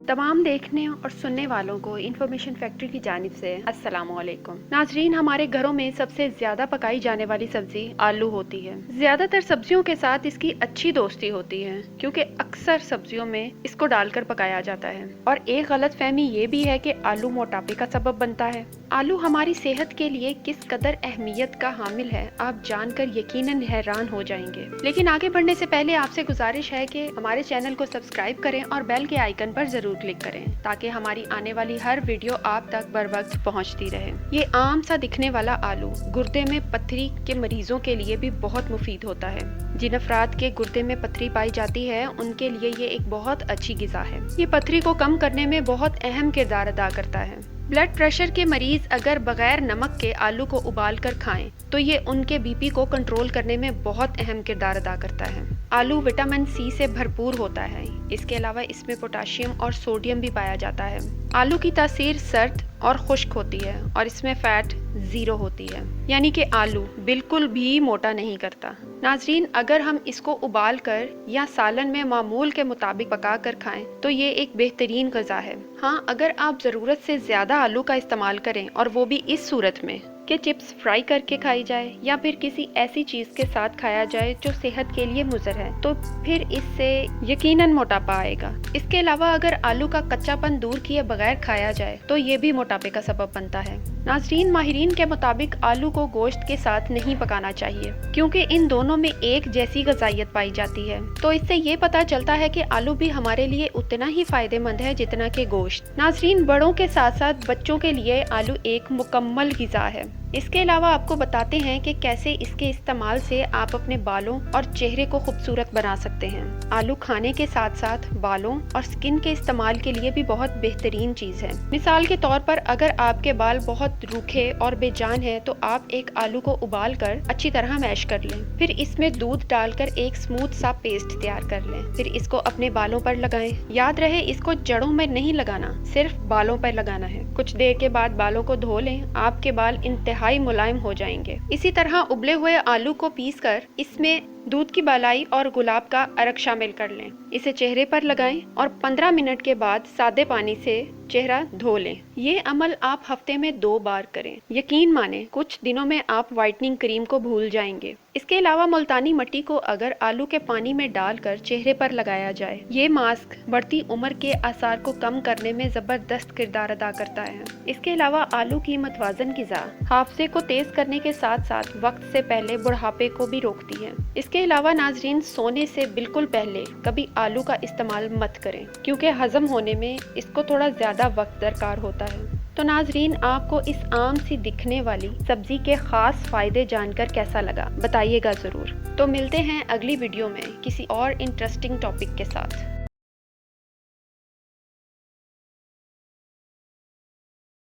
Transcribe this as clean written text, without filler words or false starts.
तमाम देखने और सुनने वालों को इन्फॉर्मेशन फैक्ट्री की जानिब से अस्सलाम वालेकुम। नाजरीन, हमारे घरों में सबसे ज्यादा पकाई जाने वाली सब्जी आलू होती है। ज्यादातर सब्जियों के साथ इसकी अच्छी दोस्ती होती है क्योंकि अक्सर सब्जियों में इसको डालकर पकाया जाता है। और एक गलत फहमी ये भी है कि आलू मोटापे का सबब बनता है। आलू हमारी सेहत के लिए किस कदर अहमियत का हामिल है आप जानकर यकीनन हैरान हो जाएंगे। लेकिन आगे बढ़ने से पहले आपसे गुजारिश है कि हमारे चैनल को सब्सक्राइब करें और बेल के आइकन पर जरूर क्लिक करें ताकि हमारी आने वाली हर वीडियो आप तक बर वक्त पहुंचती रहे। ये आम सा दिखने वाला आलू गुर्दे में पथरी के मरीजों के लिए भी बहुत मुफीद होता है। जिन अफराद के गुर्दे में पथरी पाई जाती है उनके लिए ये एक बहुत अच्छी गिज़ा है। ये पथरी को कम करने में बहुत अहम किरदार अदा करता है। ब्लड प्रेशर के मरीज अगर बगैर नमक के आलू को उबाल कर खाएं तो ये उनके बीपी को कंट्रोल करने में बहुत अहम किरदार अदा करता है। आलू विटामिन सी से भरपूर होता है। इसके अलावा इसमें पोटाशियम और सोडियम भी पाया जाता है। आलू की तासीर सर्द और खुश्क होती है और इसमें फैट 0 होती है, यानी कि आलू बिल्कुल भी मोटा नहीं करता। नाजरीन, अगर हम इसको उबाल कर या सालन में मामूल के मुताबिक पका कर खाएं तो ये एक बेहतरीन गज़ा है। हाँ, अगर आप ज़रूरत से ज़्यादा आलू का इस्तेमाल करें और वो भी इस सूरत में कि चिप्स फ्राई करके खाई जाए या फिर किसी ऐसी चीज़ के साथ खाया जाए जो सेहत के लिए मुज़र है, तो फिर इससे यकीनन मोटापा आएगा। इसके अलावा अगर आलू का कच्चापन दूर किए बगैर खाया जाए तो ये भी मोटापे का सबब बनता है। नाज़रीन, माहिरीन के मुताबिक आलू को गोश्त के साथ नहीं पकाना चाहिए क्योंकि इन दोनों में एक जैसी ग़िज़ाइयत पाई जाती है। तो इससे ये पता चलता है कि आलू भी हमारे लिए उतना ही फ़ायदेमंद है जितना कि गोश्त। नाज़रीन, बड़ों के साथ साथ बच्चों के लिए आलू एक मुकम्मल ग़िज़ा है। इसके अलावा आपको बताते हैं कि कैसे इसके इस्तेमाल से आप अपने बालों और चेहरे को खूबसूरत बना सकते हैं। आलू खाने के साथ साथ बालों और स्किन के इस्तेमाल के लिए भी बहुत बेहतरीन चीज़ है। मिसाल के तौर पर अगर आपके बाल बहुत रूखे और बेजान हैं तो आप एक आलू को उबाल कर अच्छी तरह मैश कर लें, फिर इसमें दूध डालकर एक स्मूथ सा पेस्ट तैयार कर लें, फिर इसको अपने बालों पर लगाएं। याद रहे, इसको जड़ों में नहीं लगाना, सिर्फ बालों पर लगाना है। कुछ देर के बाद बालों को धो लें, आपके बाल इंतहाई मुलायम हो जाएंगे। इसी तरह उबले हुए आलू को पीसकर इसमें दूध की बालाई और गुलाब का अरक शामिल कर लें। इसे चेहरे पर लगाएं और 15 मिनट के बाद सादे पानी से चेहरा धो लें। ये अमल आप हफ्ते में 2 बार करें। यकीन माने कुछ दिनों में आप व्हाइटनिंग क्रीम को भूल जाएंगे। इसके अलावा मुल्तानी मिट्टी को अगर आलू के पानी में डालकर चेहरे पर लगाया जाए, ये मास्क बढ़ती उम्र के आसार को कम करने में जबरदस्त किरदार अदा करता है। इसके अलावा आलू की मतवाजन ग़िज़ा हाफजे को तेज करने के साथ साथ वक्त से पहले बुढ़ापे को भी रोकती है। इसके अलावा नाजरीन, सोने से बिल्कुल पहले कभी आलू का इस्तेमाल मत करें क्योंकि हजम होने में इसको थोड़ा ज्यादा वक्त दरकार होता है। तो नाजरीन, आपको इस आम सी दिखने वाली सब्जी के खास फायदे जानकर कैसा लगा बताइएगा ज़रूर। तो मिलते हैं अगली वीडियो में किसी और इंटरेस्टिंग टॉपिक के साथ।